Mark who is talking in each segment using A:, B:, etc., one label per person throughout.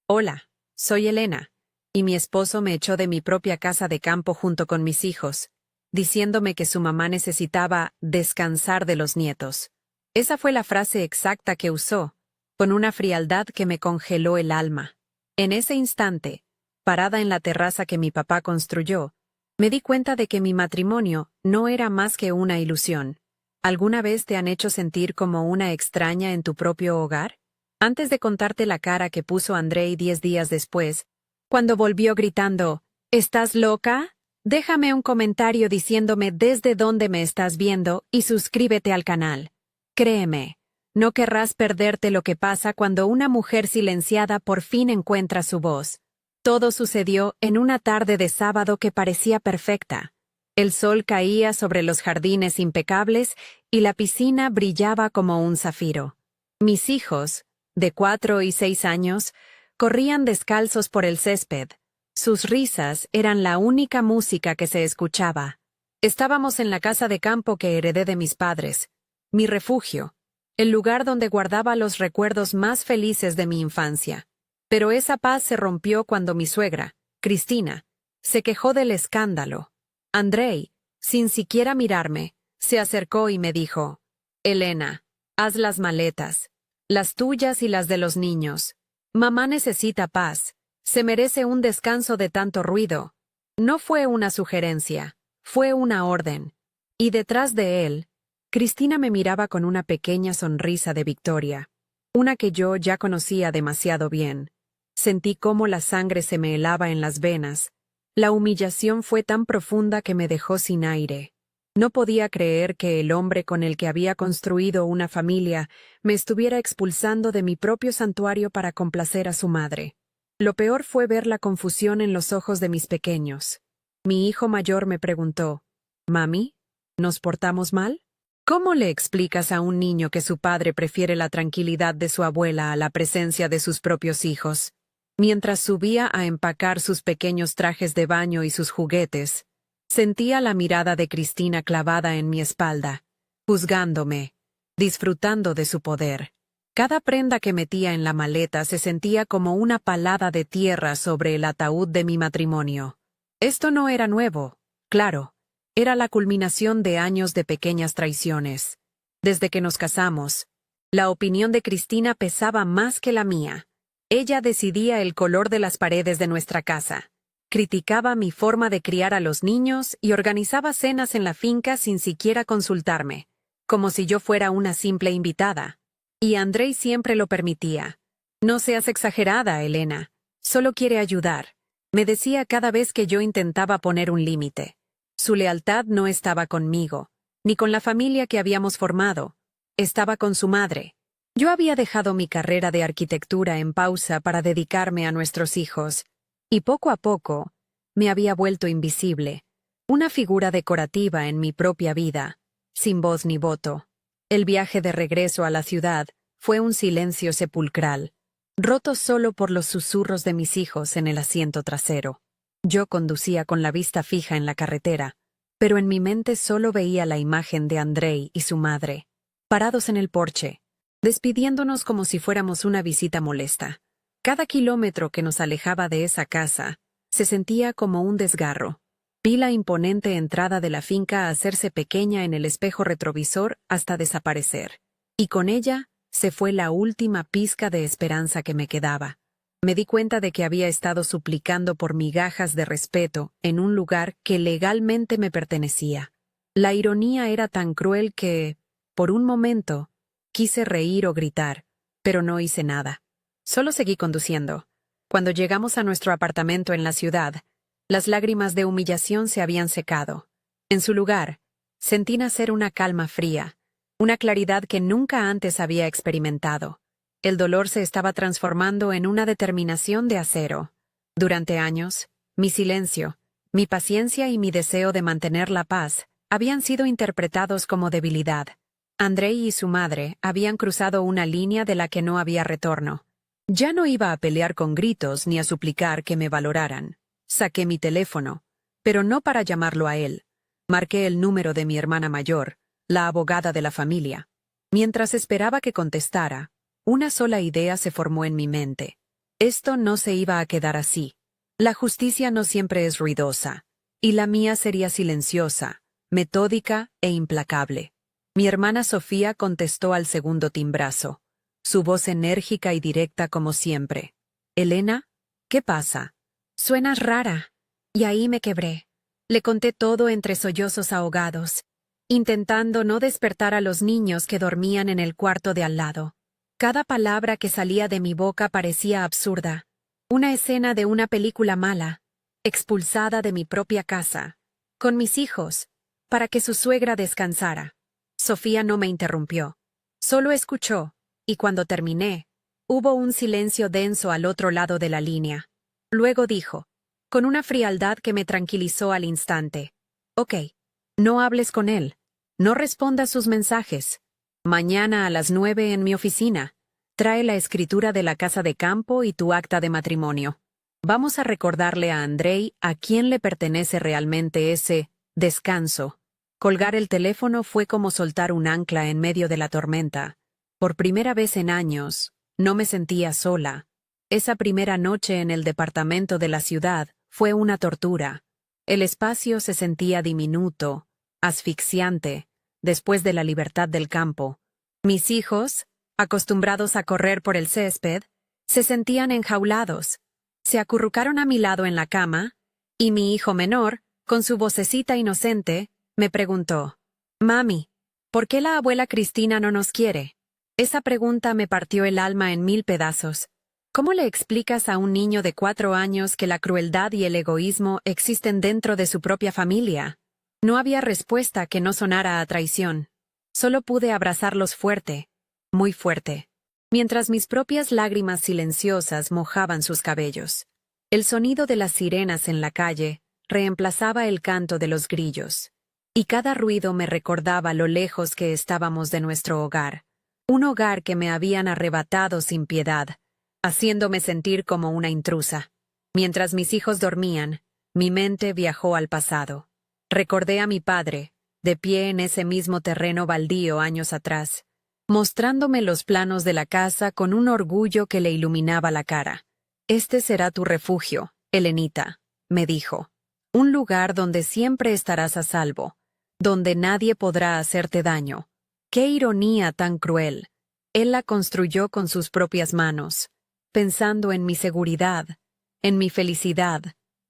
A: Hola, soy Elena, y mi esposo me echó de mi propia casa de campo junto con mis hijos, diciéndome que su mamá necesitaba descansar de los nietos. Esa fue la frase exacta que usó, con una frialdad que me congeló el alma. En ese instante, parada en la terraza que mi papá construyó, me di cuenta de que mi matrimonio no era más que una ilusión. ¿Alguna vez te han hecho sentir como una extraña en tu propio hogar? Antes de contarte la cara que puso Andrei 10 días después, cuando volvió gritando, ¿estás loca? Déjame un comentario diciéndome desde dónde me estás viendo y suscríbete al canal. Créeme, no querrás perderte lo que pasa cuando una mujer silenciada por fin encuentra su voz. Todo sucedió en una tarde de sábado que parecía perfecta. El sol caía sobre los jardines impecables y la piscina brillaba como un zafiro. Mis hijos, de 4 y 6 años, corrían descalzos por el césped. Sus risas eran la única música que se escuchaba. Estábamos en la casa de campo que heredé de mis padres, mi refugio, el lugar donde guardaba los recuerdos más felices de mi infancia. Pero esa paz se rompió cuando mi suegra, Cristina, se quejó del escándalo. Andrei, sin siquiera mirarme, se acercó y me dijo, «Elena, haz las maletas, las tuyas y las de los niños. Mamá necesita paz, se merece un descanso de tanto ruido». No fue una sugerencia, fue una orden. Y detrás de él, Cristina me miraba con una pequeña sonrisa de victoria, una que yo ya conocía demasiado bien. Sentí cómo la sangre se me helaba en las venas. La humillación fue tan profunda que me dejó sin aire. No podía creer que el hombre con el que había construido una familia me estuviera expulsando de mi propio santuario para complacer a su madre. Lo peor fue ver la confusión en los ojos de mis pequeños. Mi hijo mayor me preguntó, «Mami, ¿nos portamos mal?» ¿Cómo le explicas a un niño que su padre prefiere la tranquilidad de su abuela a la presencia de sus propios hijos? Mientras subía a empacar sus pequeños trajes de baño y sus juguetes, sentía la mirada de Cristina clavada en mi espalda, juzgándome, disfrutando de su poder. Cada prenda que metía en la maleta se sentía como una palada de tierra sobre el ataúd de mi matrimonio. Esto no era nuevo, claro. Era la culminación de años de pequeñas traiciones. Desde que nos casamos, la opinión de Cristina pesaba más que la mía. Ella decidía el color de las paredes de nuestra casa, criticaba mi forma de criar a los niños y organizaba cenas en la finca sin siquiera consultarme, como si yo fuera una simple invitada. Y Andrei siempre lo permitía. «No seas exagerada, Elena. Solo quiere ayudar», me decía cada vez que yo intentaba poner un límite. Su lealtad no estaba conmigo, ni con la familia que habíamos formado. Estaba con su madre. Yo había dejado mi carrera de arquitectura en pausa para dedicarme a nuestros hijos, y poco a poco me había vuelto invisible, una figura decorativa en mi propia vida, sin voz ni voto. El viaje de regreso a la ciudad fue un silencio sepulcral, roto solo por los susurros de mis hijos en el asiento trasero. Yo conducía con la vista fija en la carretera, pero en mi mente solo veía la imagen de Andrei y su madre, parados en el porche, despidiéndonos como si fuéramos una visita molesta. Cada kilómetro que nos alejaba de esa casa se sentía como un desgarro. Vi la imponente entrada de la finca hacerse pequeña en el espejo retrovisor hasta desaparecer, y con ella se fue la última pizca de esperanza que me quedaba. Me di cuenta de que había estado suplicando por migajas de respeto en un lugar que legalmente me pertenecía. La ironía era tan cruel que, por un momento, quise reír o gritar, pero no hice nada. Solo seguí conduciendo. Cuando llegamos a nuestro apartamento en la ciudad, las lágrimas de humillación se habían secado. En su lugar, sentí nacer una calma fría, una claridad que nunca antes había experimentado. El dolor se estaba transformando en una determinación de acero. Durante años, mi silencio, mi paciencia y mi deseo de mantener la paz habían sido interpretados como debilidad. Andrei y su madre habían cruzado una línea de la que no había retorno. Ya no iba a pelear con gritos ni a suplicar que me valoraran. Saqué mi teléfono, pero no para llamarlo a él. Marqué el número de mi hermana mayor, la abogada de la familia. Mientras esperaba que contestara, una sola idea se formó en mi mente. Esto no se iba a quedar así. La justicia no siempre es ruidosa, y la mía sería silenciosa, metódica e implacable. Mi hermana Sofía contestó al segundo timbrazo, su voz enérgica y directa como siempre. «Elena, ¿qué pasa?» «Suenas rara». Y ahí me quebré. Le conté todo entre sollozos ahogados, intentando no despertar a los niños que dormían en el cuarto de al lado. Cada palabra que salía de mi boca parecía absurda. Una escena de una película mala, expulsada de mi propia casa, con mis hijos, para que su suegra descansara. Sofía no me interrumpió. Solo escuchó, y cuando terminé, hubo un silencio denso al otro lado de la línea. Luego dijo, con una frialdad que me tranquilizó al instante: «Ok, no hables con él. No respondas sus mensajes. Mañana a las 9 en mi oficina. Trae la escritura de la casa de campo y tu acta de matrimonio. Vamos a recordarle a Andrei a quién le pertenece realmente ese descanso». Colgar el teléfono fue como soltar un ancla en medio de la tormenta. Por primera vez en años, no me sentía sola. Esa primera noche en el departamento de la ciudad fue una tortura. El espacio se sentía diminuto, asfixiante, después de la libertad del campo. Mis hijos, acostumbrados a correr por el césped, se sentían enjaulados. Se acurrucaron a mi lado en la cama, y mi hijo menor, con su vocecita inocente, me preguntó: «Mami, ¿por qué la abuela Cristina no nos quiere?» Esa pregunta me partió el alma en 1000 pedazos. ¿Cómo le explicas a un niño de 4 años que la crueldad y el egoísmo existen dentro de su propia familia? No había respuesta que no sonara a traición. Solo pude abrazarlos fuerte, muy fuerte, mientras mis propias lágrimas silenciosas mojaban sus cabellos. El sonido de las sirenas en la calle reemplazaba el canto de los grillos, y cada ruido me recordaba lo lejos que estábamos de nuestro hogar, un hogar que me habían arrebatado sin piedad, haciéndome sentir como una intrusa. Mientras mis hijos dormían, mi mente viajó al pasado. Recordé a mi padre, de pie en ese mismo terreno baldío años atrás, mostrándome los planos de la casa con un orgullo que le iluminaba la cara. «Este será tu refugio, Elenita», me dijo. «Un lugar donde siempre estarás a salvo, donde nadie podrá hacerte daño». ¡Qué ironía tan cruel! Él la construyó con sus propias manos, pensando en mi seguridad, en mi felicidad.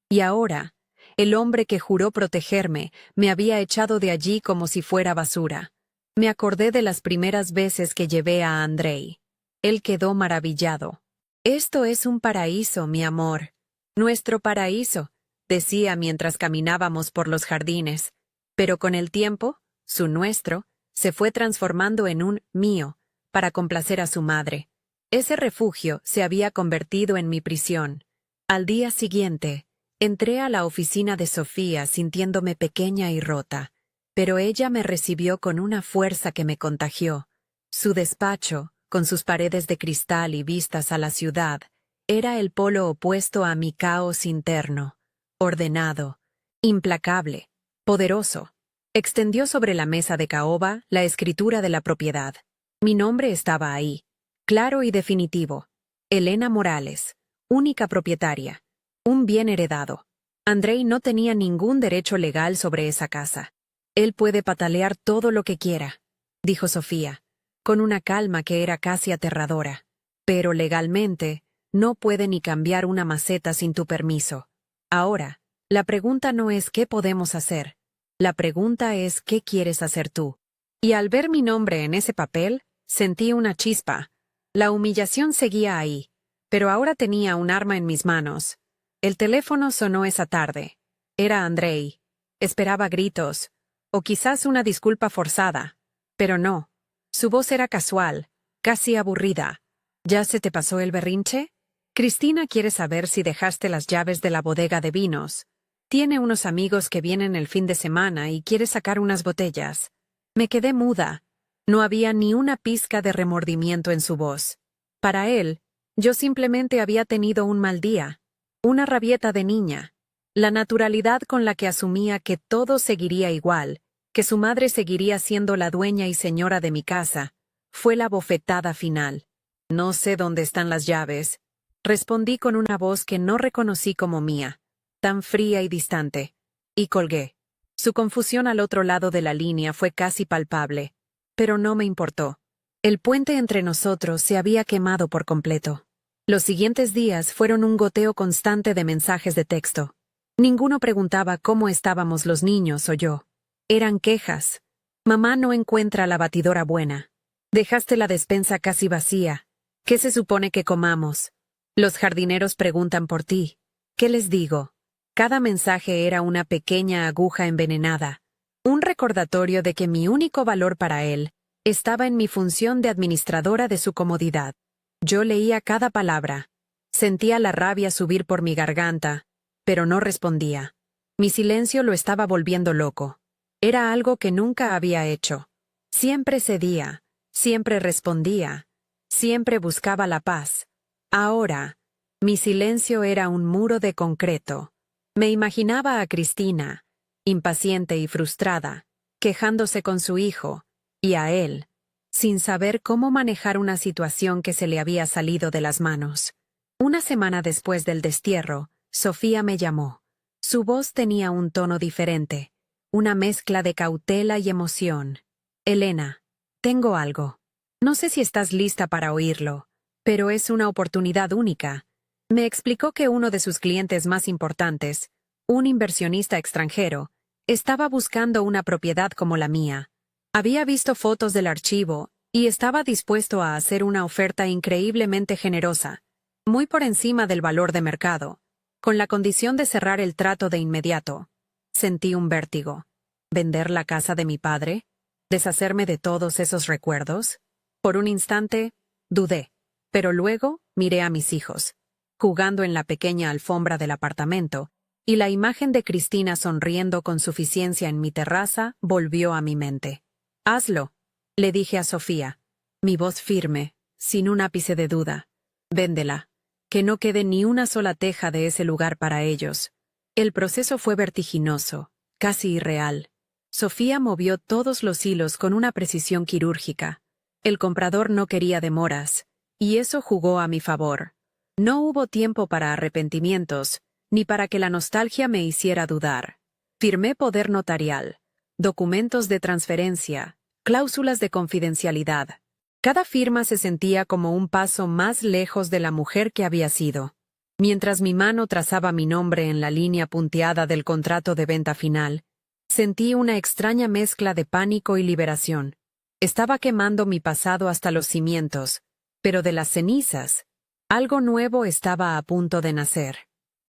A: Y ahora, el hombre que juró protegerme me había echado de allí como si fuera basura. Me acordé de las primeras veces que llevé a Andrei. Él quedó maravillado. «Esto es un paraíso, mi amor. Nuestro paraíso», decía mientras caminábamos por los jardines. Pero con el tiempo, su nuestro se fue transformando en un mío, para complacer a su madre. Ese refugio se había convertido en mi prisión. Al día siguiente, entré a la oficina de Sofía sintiéndome pequeña y rota, pero ella me recibió con una fuerza que me contagió. Su despacho, con sus paredes de cristal y vistas a la ciudad, era el polo opuesto a mi caos interno, ordenado, implacable, poderoso. Extendió sobre la mesa de caoba la escritura de la propiedad. Mi nombre estaba ahí, claro y definitivo: Elena Morales, única propietaria, un bien heredado. Andrei no tenía ningún derecho legal sobre esa casa. «Él puede patalear todo lo que quiera», dijo Sofía, con una calma que era casi aterradora. «Pero legalmente, no puede ni cambiar una maceta sin tu permiso. Ahora, la pregunta no es qué podemos hacer. La pregunta es qué quieres hacer tú». Y al ver mi nombre en ese papel, sentí una chispa. La humillación seguía ahí, pero ahora tenía un arma en mis manos. El teléfono sonó esa tarde. Era Andrei. Esperaba gritos, o quizás una disculpa forzada. Pero no. Su voz era casual, casi aburrida. «¿Ya se te pasó el berrinche? Cristina quiere saber si dejaste las llaves de la bodega de vinos. Tiene unos amigos que vienen el fin de semana y quiere sacar unas botellas». Me quedé muda. No había ni una pizca de remordimiento en su voz. Para él, yo simplemente había tenido un mal día, una rabieta de niña. La naturalidad con la que asumía que todo seguiría igual, que su madre seguiría siendo la dueña y señora de mi casa, fue la bofetada final. «No sé dónde están las llaves. respondí con una voz que no reconocí como mía, tan fría y distante, y colgué. Su confusión al otro lado de la línea fue casi palpable, pero no me importó. El puente entre nosotros se había quemado por completo. Los siguientes días fueron un goteo constante de mensajes de texto. Ninguno preguntaba cómo estábamos los niños o yo. Eran quejas. Mamá no encuentra la batidora buena. Dejaste la despensa casi vacía. ¿Qué se supone que comamos? Los jardineros preguntan por ti. ¿Qué les digo? Cada mensaje era una pequeña aguja envenenada. Un recordatorio de que mi único valor para él estaba en mi función de administradora de su comodidad. Yo leía cada palabra. Sentía la rabia subir por mi garganta, pero no respondía. Mi silencio lo estaba volviendo loco. Era algo que nunca había hecho. Siempre cedía, siempre respondía, siempre buscaba la paz. Ahora, mi silencio era un muro de concreto. Me imaginaba a Cristina, impaciente y frustrada, quejándose con su hijo, y a él, sin saber cómo manejar una situación que se le había salido de las manos. Una semana después del destierro, Sofía me llamó. Su voz tenía un tono diferente, una mezcla de cautela y emoción. Elena, tengo algo. No sé si estás lista para oírlo, pero es una oportunidad única. Me explicó que uno de sus clientes más importantes, un inversionista extranjero, estaba buscando una propiedad como la mía. Había visto fotos del archivo y estaba dispuesto a hacer una oferta increíblemente generosa, muy por encima del valor de mercado, con la condición de cerrar el trato de inmediato. Sentí un vértigo. ¿Vender la casa de mi padre? ¿Deshacerme de todos esos recuerdos? Por un instante, dudé, pero luego miré a mis hijos, jugando en la pequeña alfombra del apartamento, y la imagen de Cristina sonriendo con suficiencia en mi terraza volvió a mi mente. «Hazlo», le dije a Sofía, mi voz firme, sin un ápice de duda. «Véndela. Que no quede ni una sola teja de ese lugar para ellos». El proceso fue vertiginoso, casi irreal. Sofía movió todos los hilos con una precisión quirúrgica. El comprador no quería demoras, y eso jugó a mi favor. No hubo tiempo para arrepentimientos, ni para que la nostalgia me hiciera dudar. Firmé poder notarial, documentos de transferencia, cláusulas de confidencialidad. Cada firma se sentía como un paso más lejos de la mujer que había sido. Mientras mi mano trazaba mi nombre en la línea punteada del contrato de venta final, sentí una extraña mezcla de pánico y liberación. Estaba quemando mi pasado hasta los cimientos, pero de las cenizas, algo nuevo estaba a punto de nacer.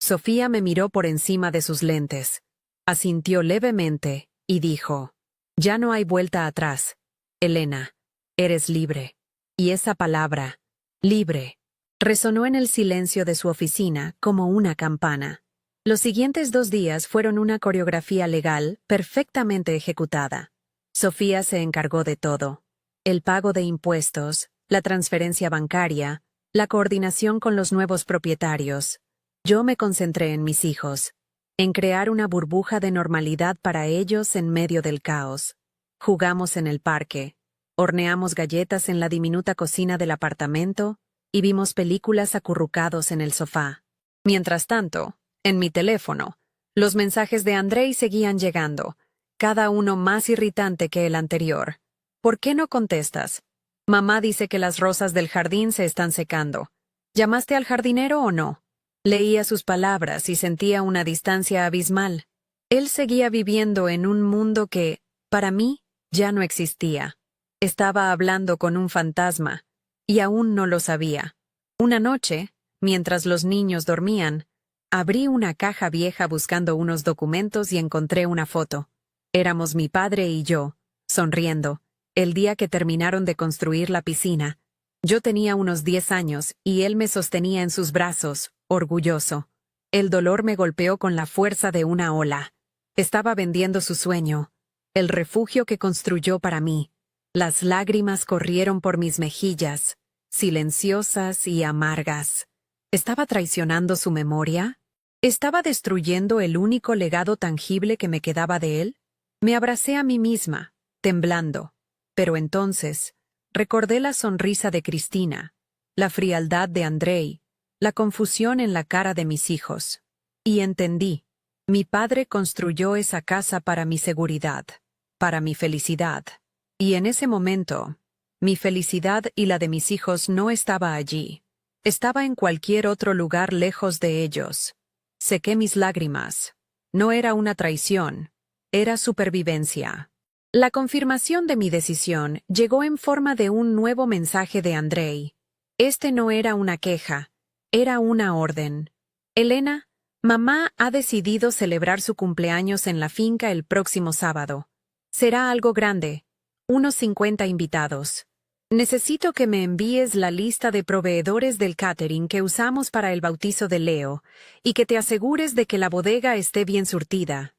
A: Sofía me miró por encima de sus lentes. Asintió levemente y dijo: «Ya no hay vuelta atrás. Elena, eres libre». Y esa palabra, libre, resonó en el silencio de su oficina como una campana. Los siguientes 2 días fueron una coreografía legal perfectamente ejecutada. Sofía se encargó de todo: el pago de impuestos, la transferencia bancaria, la coordinación con los nuevos propietarios. Yo me concentré en mis hijos, en crear una burbuja de normalidad para ellos en medio del caos. Jugamos en el parque, horneamos galletas en la diminuta cocina del apartamento y vimos películas acurrucados en el sofá. Mientras tanto, en mi teléfono, los mensajes de Andrei seguían llegando, cada uno más irritante que el anterior. «¿Por qué no contestas? Mamá dice que las rosas del jardín se están secando. ¿Llamaste al jardinero o no?» Leía sus palabras y sentía una distancia abismal. Él seguía viviendo en un mundo que, para mí, ya no existía. Estaba hablando con un fantasma, y aún no lo sabía. Una noche, mientras los niños dormían, abrí una caja vieja buscando unos documentos y encontré una foto. Éramos mi padre y yo, sonriendo, el día que terminaron de construir la piscina. Yo tenía unos 10 años y él me sostenía en sus brazos, orgulloso. El dolor me golpeó con la fuerza de una ola. Estaba vendiendo su sueño, el refugio que construyó para mí. Las lágrimas corrieron por mis mejillas, silenciosas y amargas. ¿Estaba traicionando su memoria? ¿Estaba destruyendo el único legado tangible que me quedaba de él? Me abracé a mí misma, temblando. Pero entonces, recordé la sonrisa de Cristina, la frialdad de Andrei, la confusión en la cara de mis hijos. Y entendí. Mi padre construyó esa casa para mi seguridad, para mi felicidad. Y en ese momento, mi felicidad y la de mis hijos no estaba allí. Estaba en cualquier otro lugar lejos de ellos. Sequé mis lágrimas. No era una traición, era supervivencia. La confirmación de mi decisión llegó en forma de un nuevo mensaje de Andrei. Este no era una queja, era una orden. Elena, mamá ha decidido celebrar su cumpleaños en la finca el próximo sábado. Será algo grande, unos 50 invitados. Necesito que me envíes la lista de proveedores del catering que usamos para el bautizo de Leo y que te asegures de que la bodega esté bien surtida.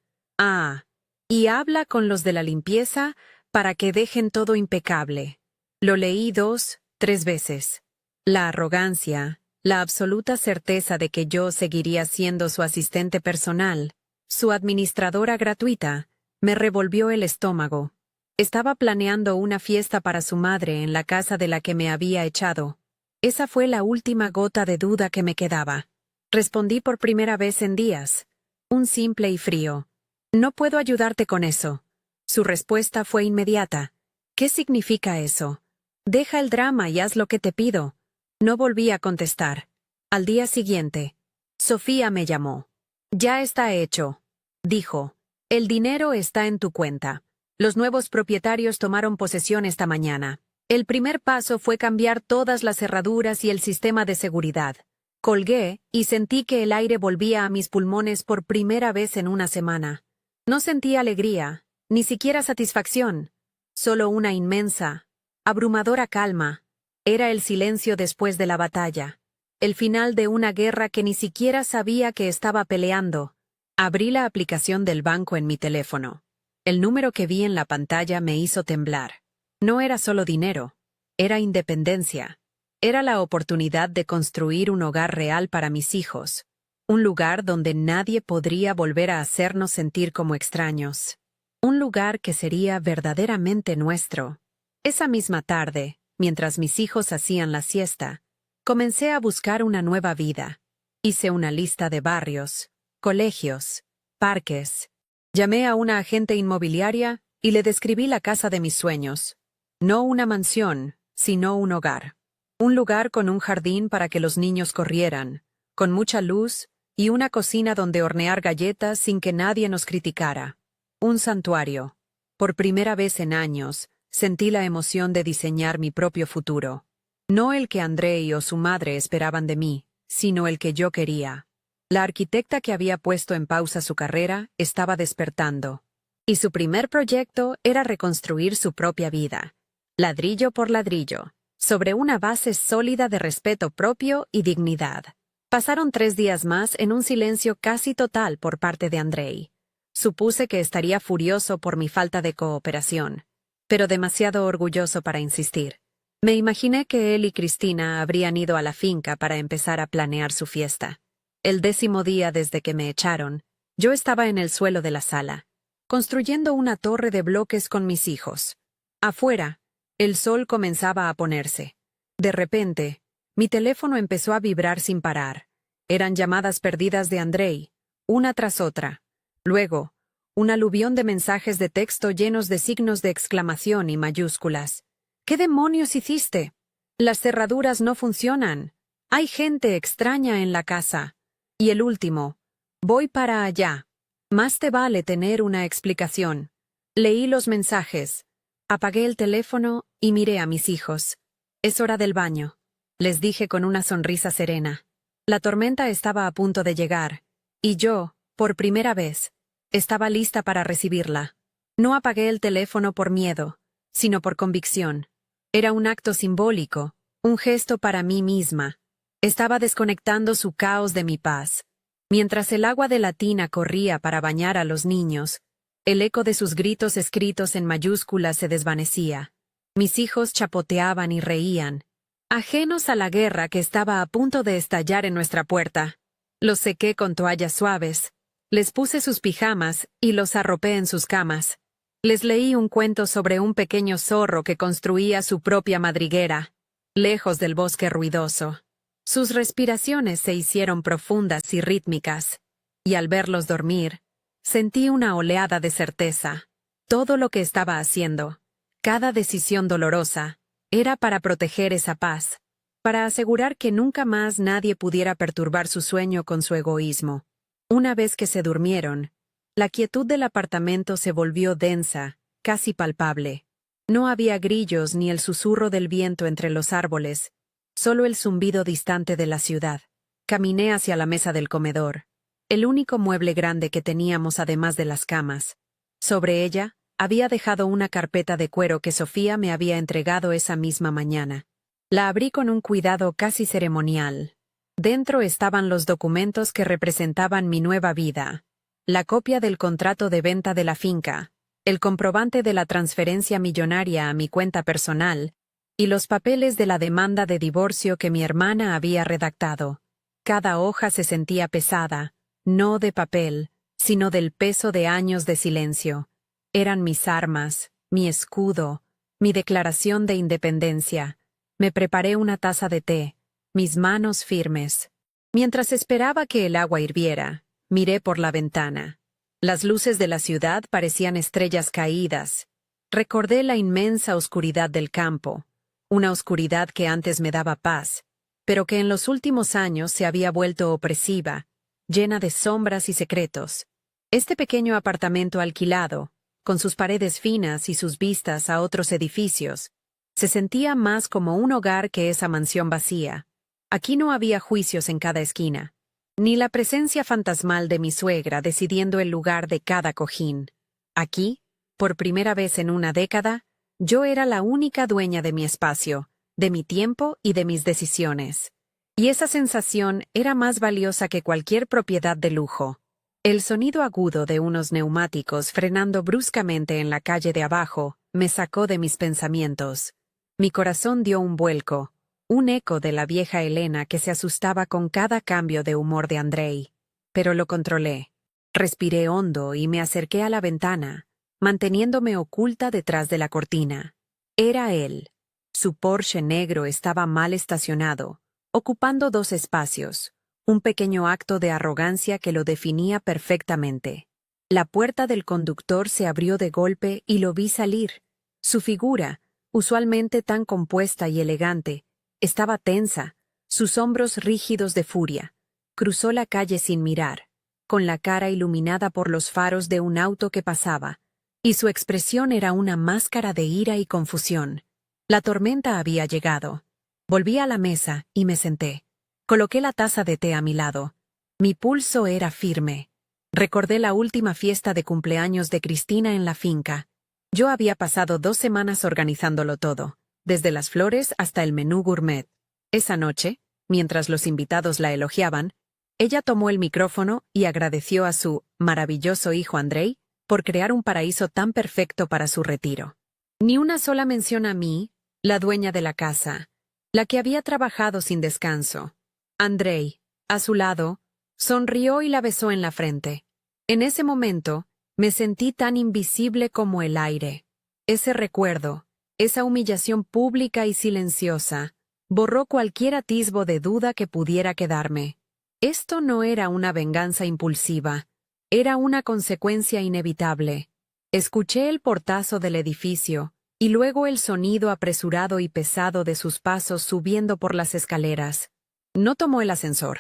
A: Y habla con los de la limpieza para que dejen todo impecable. Lo leí 2, 3 veces. La arrogancia, la absoluta certeza de que yo seguiría siendo su asistente personal, su administradora gratuita, me revolvió el estómago. Estaba planeando una fiesta para su madre en la casa de la que me había echado. Esa fue la última gota de duda que me quedaba. Respondí por primera vez en días. Un simple y frío. No puedo ayudarte con eso. Su respuesta fue inmediata. ¿Qué significa eso? Deja el drama y haz lo que te pido. No volví a contestar. Al día siguiente, Sofía me llamó. Ya está hecho, dijo. El dinero está en tu cuenta. Los nuevos propietarios tomaron posesión esta mañana. El primer paso fue cambiar todas las cerraduras y el sistema de seguridad. Colgué y sentí que el aire volvía a mis pulmones por primera vez en una semana. No sentí alegría, ni siquiera satisfacción, solo una inmensa, abrumadora calma. Era el silencio después de la batalla, el final de una guerra que ni siquiera sabía que estaba peleando. Abrí la aplicación del banco en mi teléfono. El número que vi en la pantalla me hizo temblar. No era solo dinero, era independencia. Era la oportunidad de construir un hogar real para mis hijos, un lugar donde nadie podría volver a hacernos sentir como extraños. Un lugar que sería verdaderamente nuestro. Esa misma tarde, mientras mis hijos hacían la siesta, comencé a buscar una nueva vida. Hice una lista de barrios, colegios, parques. Llamé a una agente inmobiliaria y le describí la casa de mis sueños. No una mansión, sino un hogar. Un lugar con un jardín para que los niños corrieran, con mucha luz y una cocina donde hornear galletas sin que nadie nos criticara. Un santuario. Por primera vez en años, sentí la emoción de diseñar mi propio futuro. No el que Andrei o su madre esperaban de mí, sino el que yo quería. La arquitecta que había puesto en pausa su carrera estaba despertando. Y su primer proyecto era reconstruir su propia vida, ladrillo por ladrillo, sobre una base sólida de respeto propio y dignidad. Pasaron 3 días más en un silencio casi total por parte de Andrei. Supuse que estaría furioso por mi falta de cooperación, pero demasiado orgulloso para insistir. Me imaginé que él y Cristina habrían ido a la finca para empezar a planear su fiesta. El 10º día desde que me echaron, yo estaba en el suelo de la sala, construyendo una torre de bloques con mis hijos. Afuera, el sol comenzaba a ponerse. De repente, mi teléfono empezó a vibrar sin parar. Eran llamadas perdidas de Andrei, una tras otra. Luego, un aluvión de mensajes de texto llenos de signos de exclamación y mayúsculas. ¿Qué demonios hiciste? Las cerraduras no funcionan. Hay gente extraña en la casa. Y el último, voy para allá. Más te vale tener una explicación. Leí los mensajes. Apagué el teléfono y miré a mis hijos. Es hora del baño, les dije con una sonrisa serena. La tormenta estaba a punto de llegar, y yo, por primera vez, estaba lista para recibirla. No apagué el teléfono por miedo, sino por convicción. Era un acto simbólico, un gesto para mí misma. Estaba desconectando su caos de mi paz. Mientras el agua de la tina corría para bañar a los niños, el eco de sus gritos escritos en mayúsculas se desvanecía. Mis hijos chapoteaban y reían, ajenos a la guerra que estaba a punto de estallar en nuestra puerta. Los sequé con toallas suaves, les puse sus pijamas y los arropé en sus camas. Les leí un cuento sobre un pequeño zorro que construía su propia madriguera, lejos del bosque ruidoso. Sus respiraciones se hicieron profundas y rítmicas, y al verlos dormir, sentí una oleada de certeza. Todo lo que estaba haciendo, cada decisión dolorosa, era para proteger esa paz, para asegurar que nunca más nadie pudiera perturbar su sueño con su egoísmo. Una vez que se durmieron, la quietud del apartamento se volvió densa, casi palpable. No había grillos ni el susurro del viento entre los árboles, solo el zumbido distante de la ciudad. Caminé hacia la mesa del comedor, el único mueble grande que teníamos además de las camas. Sobre ella, había dejado una carpeta de cuero que Sofía me había entregado esa misma mañana. La abrí con un cuidado casi ceremonial. Dentro estaban los documentos que representaban mi nueva vida, la copia del contrato de venta de la finca, el comprobante de la transferencia millonaria a mi cuenta personal, y los papeles de la demanda de divorcio que mi hermana había redactado. Cada hoja se sentía pesada, no de papel, sino del peso de años de silencio. Eran mis armas, mi escudo, mi declaración de independencia. Me preparé una taza de té, mis manos firmes. Mientras esperaba que el agua hirviera, miré por la ventana. Las luces de la ciudad parecían estrellas caídas. Recordé la inmensa oscuridad del campo, una oscuridad que antes me daba paz, pero que en los últimos años se había vuelto opresiva, llena de sombras y secretos. Este pequeño apartamento alquilado, con sus paredes finas y sus vistas a otros edificios, se sentía más como un hogar que esa mansión vacía. Aquí no había juicios en cada esquina, ni la presencia fantasmal de mi suegra decidiendo el lugar de cada cojín. Aquí, por primera vez en una década, yo era la única dueña de mi espacio, de mi tiempo y de mis decisiones. Y esa sensación era más valiosa que cualquier propiedad de lujo. El sonido agudo de unos neumáticos frenando bruscamente en la calle de abajo me sacó de mis pensamientos. Mi corazón dio un vuelco, un eco de la vieja Elena que se asustaba con cada cambio de humor de Andrei. Pero lo controlé. Respiré hondo y me acerqué a la ventana, manteniéndome oculta detrás de la cortina. Era él. Su Porsche negro estaba mal estacionado, ocupando 2 espacios, un pequeño acto de arrogancia que lo definía perfectamente. La puerta del conductor se abrió de golpe y lo vi salir. Su figura, usualmente tan compuesta y elegante, estaba tensa, sus hombros rígidos de furia. Cruzó la calle sin mirar, con la cara iluminada por los faros de un auto que pasaba, y su expresión era una máscara de ira y confusión. La tormenta había llegado. Volví a la mesa y me senté. Coloqué la taza de té a mi lado. Mi pulso era firme. Recordé la última fiesta de cumpleaños de Cristina en la finca. Yo había pasado 2 semanas organizándolo todo, desde las flores hasta el menú gourmet. Esa noche, mientras los invitados la elogiaban, ella tomó el micrófono y agradeció a su maravilloso hijo Andrei por crear un paraíso tan perfecto para su retiro. Ni una sola mención a mí, la dueña de la casa, la que había trabajado sin descanso. Andrei, a su lado, sonrió y la besó en la frente. En ese momento, me sentí tan invisible como el aire. Ese recuerdo, esa humillación pública y silenciosa, borró cualquier atisbo de duda que pudiera quedarme. Esto no era una venganza impulsiva, era una consecuencia inevitable. Escuché el portazo del edificio, y luego el sonido apresurado y pesado de sus pasos subiendo por las escaleras. No tomó el ascensor.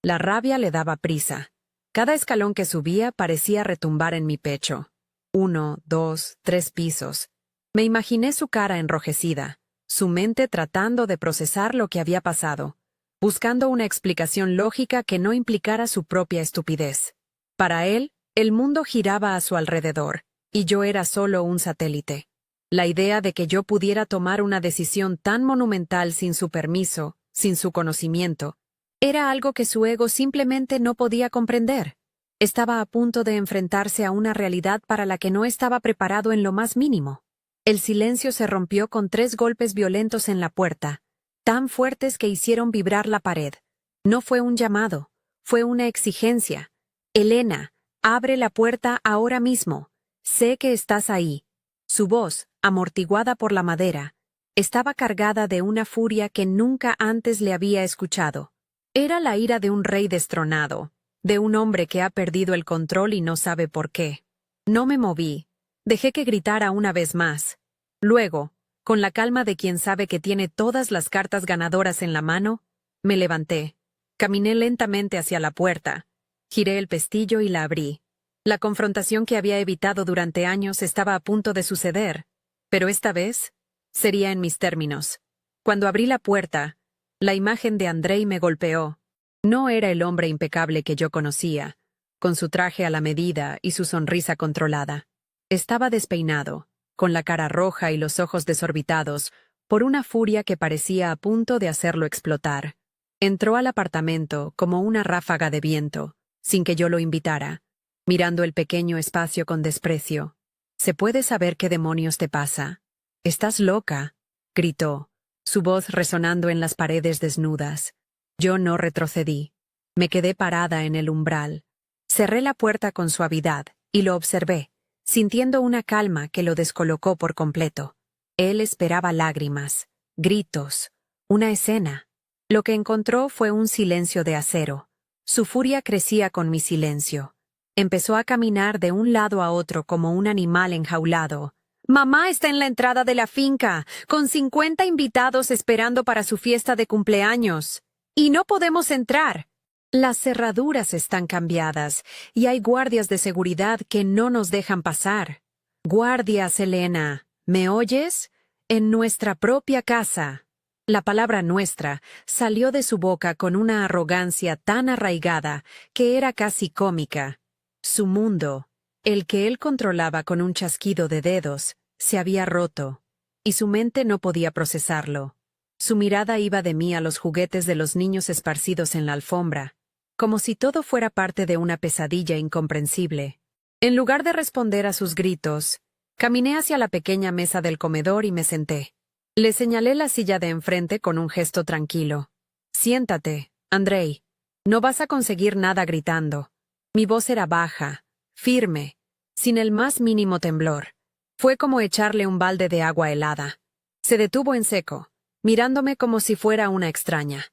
A: La rabia le daba prisa. Cada escalón que subía parecía retumbar en mi pecho. 1, 2, 3 pisos. Me imaginé su cara enrojecida, su mente tratando de procesar lo que había pasado, buscando una explicación lógica que no implicara su propia estupidez. Para él, el mundo giraba a su alrededor, y yo era solo un satélite. La idea de que yo pudiera tomar una decisión tan monumental sin su permiso, sin su conocimiento, era algo que su ego simplemente no podía comprender. Estaba a punto de enfrentarse a una realidad para la que no estaba preparado en lo más mínimo. El silencio se rompió con 3 golpes violentos en la puerta, tan fuertes que hicieron vibrar la pared. No fue un llamado, fue una exigencia. Elena, abre la puerta ahora mismo. Sé que estás ahí. Su voz, amortiguada por la madera, Estaba cargada de una furia que nunca antes le había escuchado. Era la ira de un rey destronado, de un hombre que ha perdido el control y no sabe por qué. No me moví. Dejé que gritara una vez más. Luego, con la calma de quien sabe que tiene todas las cartas ganadoras en la mano, me levanté. Caminé lentamente hacia la puerta. Giré el pestillo y la abrí. La confrontación que había evitado durante años estaba a punto de suceder, pero esta vez sería en mis términos. Cuando abrí la puerta, la imagen de Andrei me golpeó. No era el hombre impecable que yo conocía, con su traje a la medida y su sonrisa controlada. Estaba despeinado, con la cara roja y los ojos desorbitados, por una furia que parecía a punto de hacerlo explotar. Entró al apartamento como una ráfaga de viento, sin que yo lo invitara, mirando el pequeño espacio con desprecio. ¿Se puede saber qué demonios te pasa? «¿Estás loca?», gritó, su voz resonando en las paredes desnudas. Yo no retrocedí. Me quedé parada en el umbral. Cerré la puerta con suavidad y lo observé, sintiendo una calma que lo descolocó por completo. Él esperaba lágrimas, gritos, una escena. Lo que encontró fue un silencio de acero. Su furia crecía con mi silencio. Empezó a caminar de un lado a otro como un animal enjaulado. «Mamá está en la entrada de la finca, con 50 invitados esperando para su fiesta de cumpleaños. Y no podemos entrar. Las cerraduras están cambiadas y hay guardias de seguridad que no nos dejan pasar. Guardias, Elena, ¿me oyes? En nuestra propia casa». La palabra nuestra salió de su boca con una arrogancia tan arraigada que era casi cómica. Su mundo, el que él controlaba con un chasquido de dedos, se había roto, y su mente no podía procesarlo. Su mirada iba de mí a los juguetes de los niños esparcidos en la alfombra, como si todo fuera parte de una pesadilla incomprensible. En lugar de responder a sus gritos, caminé hacia la pequeña mesa del comedor y me senté. Le señalé la silla de enfrente con un gesto tranquilo. «Siéntate, Andrei. No vas a conseguir nada gritando». Mi voz era baja, firme, sin el más mínimo temblor. Fue como echarle un balde de agua helada. Se detuvo en seco, mirándome como si fuera una extraña.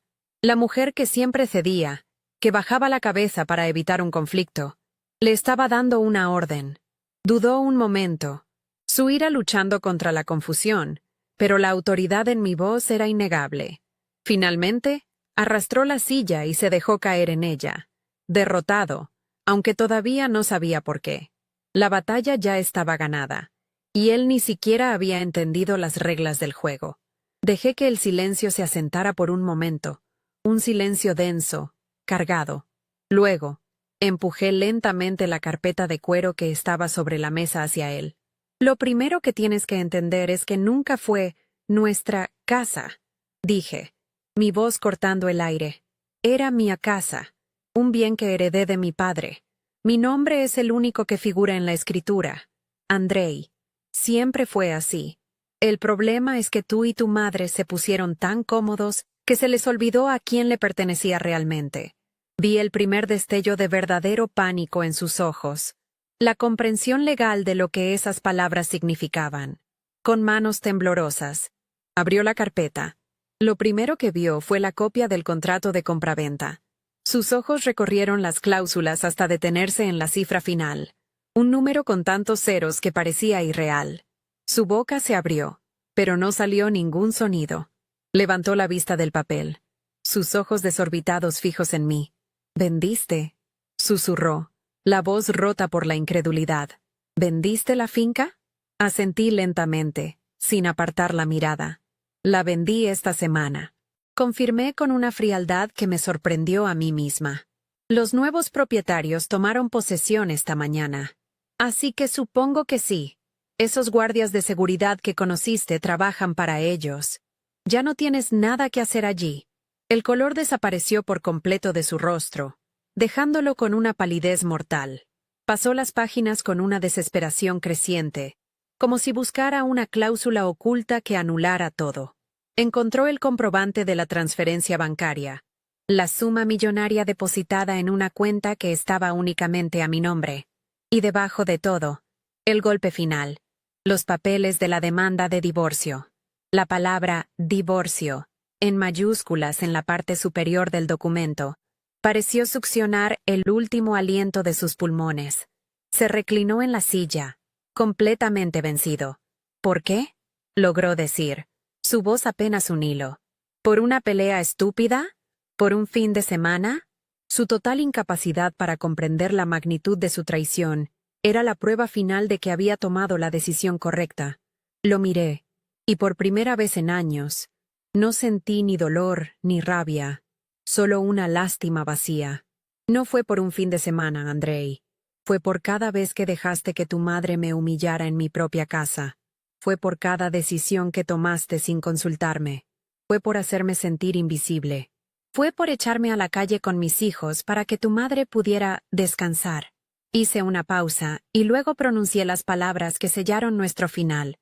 A: La mujer que siempre cedía, que bajaba la cabeza para evitar un conflicto, le estaba dando una orden. Dudó un momento, su ira luchando contra la confusión, pero la autoridad en mi voz era innegable. Finalmente, arrastró la silla y se dejó caer en ella, derrotado, aunque todavía no sabía por qué. La batalla ya estaba ganada, y él ni siquiera había entendido las reglas del juego. Dejé que el silencio se asentara por un momento, un silencio denso, cargado. Luego, empujé lentamente la carpeta de cuero que estaba sobre la mesa hacia él. «Lo primero que tienes que entender es que nunca fue nuestra casa», dije, mi voz cortando el aire. «Era mi casa, un bien que heredé de mi padre. Mi nombre es el único que figura en la escritura. Andrei. Siempre fue así. El problema es que tú y tu madre se pusieron tan cómodos que se les olvidó a quién le pertenecía realmente». Vi el primer destello de verdadero pánico en sus ojos. La comprensión legal de lo que esas palabras significaban. Con manos temblorosas, abrió la carpeta. Lo primero que vio fue la copia del contrato de compraventa. Sus ojos recorrieron las cláusulas hasta detenerse en la cifra final. Un número con tantos ceros que parecía irreal. Su boca se abrió, pero no salió ningún sonido. Levantó la vista del papel. Sus ojos desorbitados fijos en mí. «¿Vendiste?», susurró, la voz rota por la incredulidad. «¿Vendiste la finca?». Asentí lentamente, sin apartar la mirada. «La vendí esta semana», confirmé con una frialdad que me sorprendió a mí misma. «Los nuevos propietarios tomaron posesión esta mañana. Así que supongo que sí. Esos guardias de seguridad que conociste trabajan para ellos. Ya no tienes nada que hacer allí». El color desapareció por completo de su rostro, dejándolo con una palidez mortal. Pasó las páginas con una desesperación creciente, como si buscara una cláusula oculta que anulara todo. Encontró el comprobante de la transferencia bancaria, la suma millonaria depositada en una cuenta que estaba únicamente a mi nombre. Y debajo de todo, el golpe final, los papeles de la demanda de divorcio. La palabra divorcio, en mayúsculas en la parte superior del documento, pareció succionar el último aliento de sus pulmones. Se reclinó en la silla, completamente vencido. ¿Por qué? Logró decir, su voz apenas un hilo. ¿Por una pelea estúpida? ¿Por un fin de semana? Su total incapacidad para comprender la magnitud de su traición era la prueba final de que había tomado la decisión correcta. Lo miré, y por primera vez en años, no sentí ni dolor ni rabia, solo una lástima vacía. No fue por un fin de semana, Andrei. Fue por cada vez que dejaste que tu madre me humillara en mi propia casa. Fue por cada decisión que tomaste sin consultarme. Fue por hacerme sentir invisible. Fue por echarme a la calle con mis hijos para que tu madre pudiera descansar. Hice una pausa y luego pronuncié las palabras que sellaron nuestro final.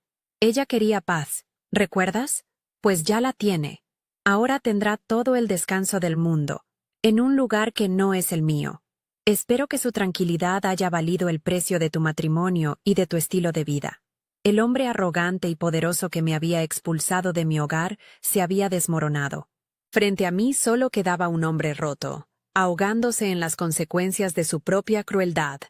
A: Ella quería paz, ¿recuerdas? Pues ya la tiene. Ahora tendrá todo el descanso del mundo, en un lugar que no es el mío. Espero que su tranquilidad haya valido el precio de tu matrimonio y de tu estilo de vida. El hombre arrogante y poderoso que me había expulsado de mi hogar se había desmoronado. Frente a mí solo quedaba un hombre roto, ahogándose en las consecuencias de su propia crueldad.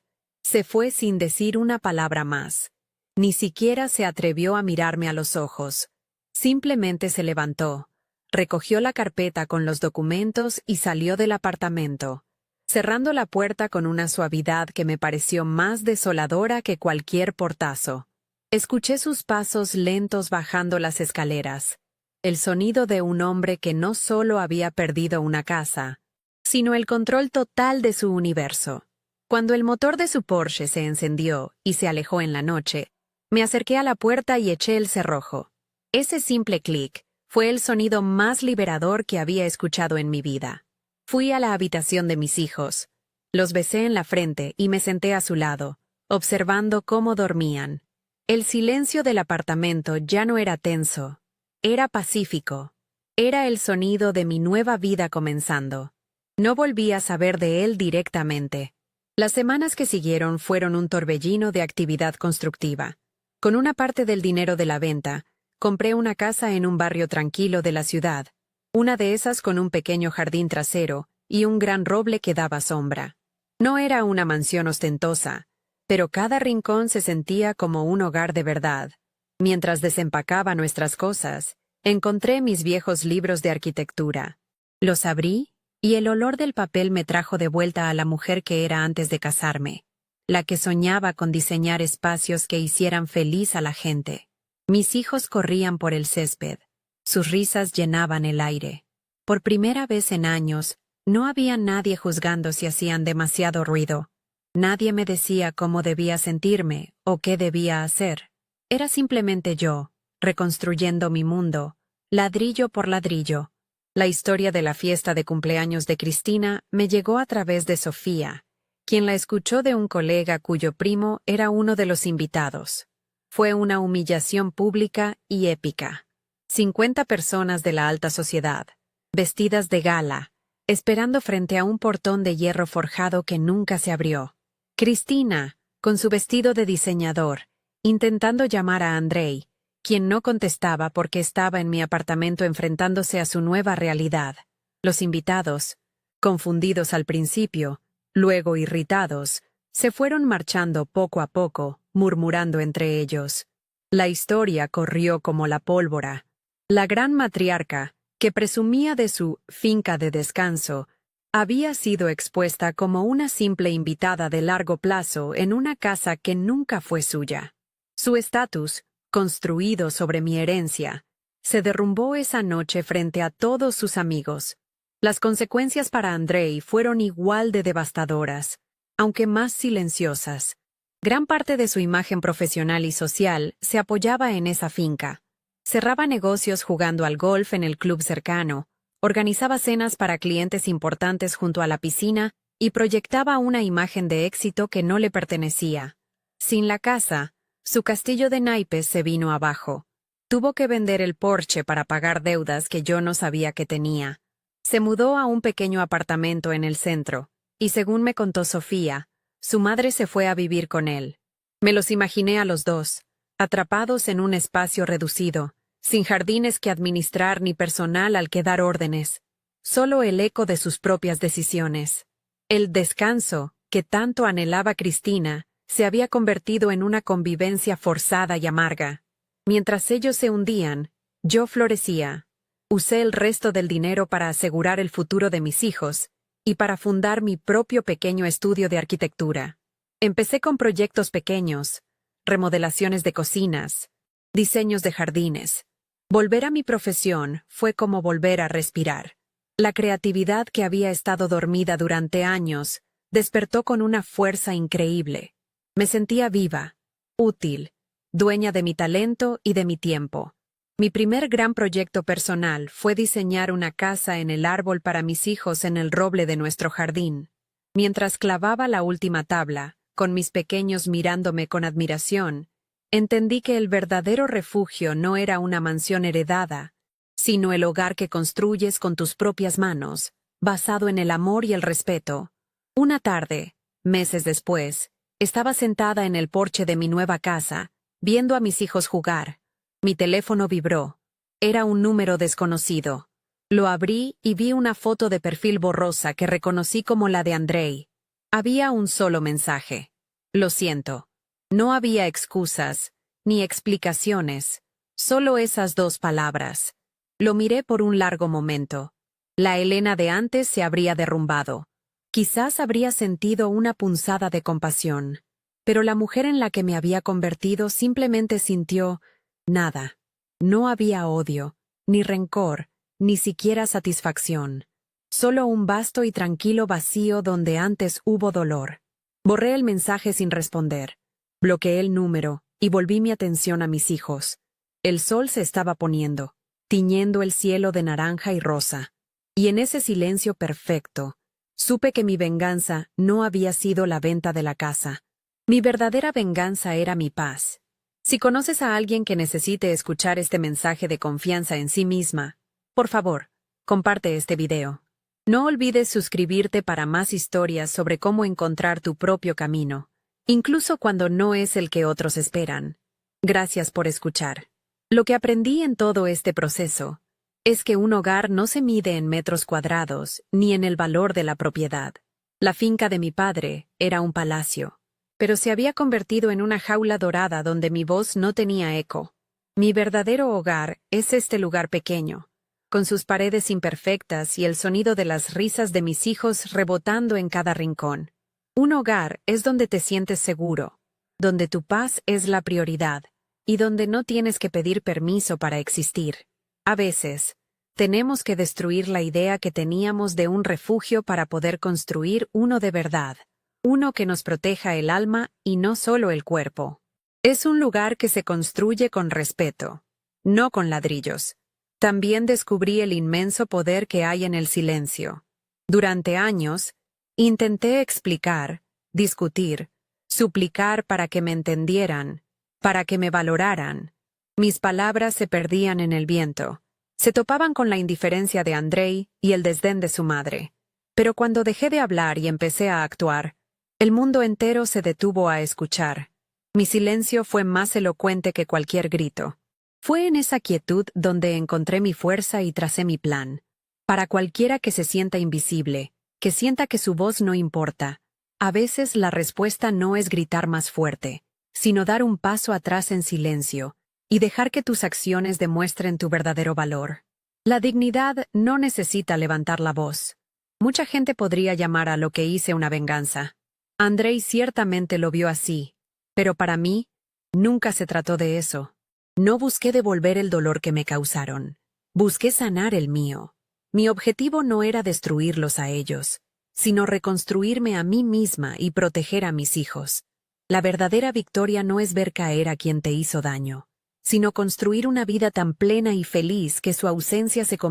A: Se fue sin decir una palabra más. Ni siquiera se atrevió a mirarme a los ojos. Simplemente se levantó, recogió la carpeta con los documentos y salió del apartamento, cerrando la puerta con una suavidad que me pareció más desoladora que cualquier portazo. Escuché sus pasos lentos bajando las escaleras, el sonido de un hombre que no solo había perdido una casa, sino el control total de su universo. Cuando el motor de su Porsche se encendió y se alejó en la noche, me acerqué a la puerta y eché el cerrojo. Ese simple clic fue el sonido más liberador que había escuchado en mi vida. Fui a la habitación de mis hijos. Los besé en la frente y me senté a su lado, observando cómo dormían. El silencio del apartamento ya no era tenso, era pacífico. Era el sonido de mi nueva vida comenzando. No volví a saber de él directamente. Las semanas que siguieron fueron un torbellino de actividad constructiva. Con una parte del dinero de la venta, compré una casa en un barrio tranquilo de la ciudad, una de esas con un pequeño jardín trasero y un gran roble que daba sombra. No era una mansión ostentosa, pero cada rincón se sentía como un hogar de verdad. Mientras desempacaba nuestras cosas, encontré mis viejos libros de arquitectura. Los abrí, y el olor del papel me trajo de vuelta a la mujer que era antes de casarme, la que soñaba con diseñar espacios que hicieran feliz a la gente. Mis hijos corrían por el césped. Sus risas llenaban el aire. Por primera vez en años, no había nadie juzgando si hacían demasiado ruido. Nadie me decía cómo debía sentirme o qué debía hacer. Era simplemente yo, reconstruyendo mi mundo, ladrillo por ladrillo. La historia de la fiesta de cumpleaños de Cristina me llegó a través de Sofía, quien la escuchó de un colega cuyo primo era uno de los invitados. Fue una humillación pública y épica. 50 personas de la alta sociedad, vestidas de gala, esperando frente a un portón de hierro forjado que nunca se abrió. Cristina, con su vestido de diseñador, intentando llamar a Andrei, quien no contestaba porque estaba en mi apartamento enfrentándose a su nueva realidad. Los invitados, confundidos al principio, luego irritados, se fueron marchando poco a poco, murmurando entre ellos. La historia corrió como la pólvora. La gran matriarca, que presumía de su finca de descanso, había sido expuesta como una simple invitada de largo plazo en una casa que nunca fue suya. Su estatus, construido sobre mi herencia, se derrumbó esa noche frente a todos sus amigos. Las consecuencias para Andrei fueron igual de devastadoras, aunque más silenciosas. Gran parte de su imagen profesional y social se apoyaba en esa finca. Cerraba negocios jugando al golf en el club cercano, organizaba cenas para clientes importantes junto a la piscina y proyectaba una imagen de éxito que no le pertenecía. Sin la casa, su castillo de naipes se vino abajo. Tuvo que vender el Porsche para pagar deudas que yo no sabía que tenía. Se mudó a un pequeño apartamento en el centro, y según me contó Sofía, su madre se fue a vivir con él. Me los imaginé a los dos, atrapados en un espacio reducido, sin jardines que administrar ni personal al que dar órdenes, solo el eco de sus propias decisiones. El descanso, que tanto anhelaba Cristina, se había convertido en una convivencia forzada y amarga. Mientras ellos se hundían, yo florecía. Usé el resto del dinero para asegurar el futuro de mis hijos y para fundar mi propio pequeño estudio de arquitectura. Empecé con proyectos pequeños, remodelaciones de cocinas, diseños de jardines. Volver a mi profesión fue como volver a respirar. La creatividad que había estado dormida durante años despertó con una fuerza increíble. Me sentía viva, útil, dueña de mi talento y de mi tiempo. Mi primer gran proyecto personal fue diseñar una casa en el árbol para mis hijos en el roble de nuestro jardín. Mientras clavaba la última tabla, con mis pequeños mirándome con admiración, entendí que el verdadero refugio no era una mansión heredada, sino el hogar que construyes con tus propias manos, basado en el amor y el respeto. Una tarde, meses después, estaba sentada en el porche de mi nueva casa, viendo a mis hijos jugar. Mi teléfono vibró. Era un número desconocido. Lo abrí y vi una foto de perfil borrosa que reconocí como la de Andrei. Había un solo mensaje. Lo siento. No había excusas, ni explicaciones, solo esas dos palabras. Lo miré por un largo momento. La Elena de antes se habría derrumbado. Quizás habría sentido una punzada de compasión, pero la mujer en la que me había convertido simplemente sintió nada. No había odio, ni rencor, ni siquiera satisfacción. Solo un vasto y tranquilo vacío donde antes hubo dolor. Borré el mensaje sin responder. Bloqueé el número y volví mi atención a mis hijos. El sol se estaba poniendo, tiñendo el cielo de naranja y rosa. Y en ese silencio perfecto, supe que mi venganza no había sido la venta de la casa. Mi verdadera venganza era mi paz. Si conoces a alguien que necesite escuchar este mensaje de confianza en sí misma, por favor, comparte este video. No olvides suscribirte para más historias sobre cómo encontrar tu propio camino, incluso cuando no es el que otros esperan. Gracias por escuchar. Lo que aprendí en todo este proceso es que un hogar no se mide en metros cuadrados ni en el valor de la propiedad. La finca de mi padre era un palacio, pero se había convertido en una jaula dorada donde mi voz no tenía eco. Mi verdadero hogar es este lugar pequeño, con sus paredes imperfectas y el sonido de las risas de mis hijos rebotando en cada rincón. Un hogar es donde te sientes seguro, donde tu paz es la prioridad, y donde no tienes que pedir permiso para existir. A veces, tenemos que destruir la idea que teníamos de un refugio para poder construir uno de verdad, uno que nos proteja el alma y no solo el cuerpo. Es un lugar que se construye con respeto, no con ladrillos. También descubrí el inmenso poder que hay en el silencio. Durante años, intenté explicar, discutir, suplicar para que me entendieran, para que me valoraran. Mis palabras se perdían en el viento. Se topaban con la indiferencia de Andrei y el desdén de su madre. Pero cuando dejé de hablar y empecé a actuar, el mundo entero se detuvo a escuchar. Mi silencio fue más elocuente que cualquier grito. Fue en esa quietud donde encontré mi fuerza y tracé mi plan. Para cualquiera que se sienta invisible, que sienta que su voz no importa, a veces la respuesta no es gritar más fuerte, sino dar un paso atrás en silencio y dejar que tus acciones demuestren tu verdadero valor. La dignidad no necesita levantar la voz. Mucha gente podría llamar a lo que hice una venganza. Andrei ciertamente lo vio así, pero para mí, nunca se trató de eso. No busqué devolver el dolor que me causaron. Busqué sanar el mío. Mi objetivo no era destruirlos a ellos, sino reconstruirme a mí misma y proteger a mis hijos. La verdadera victoria no es ver caer a quien te hizo daño, sino construir una vida tan plena y feliz que su ausencia se convierta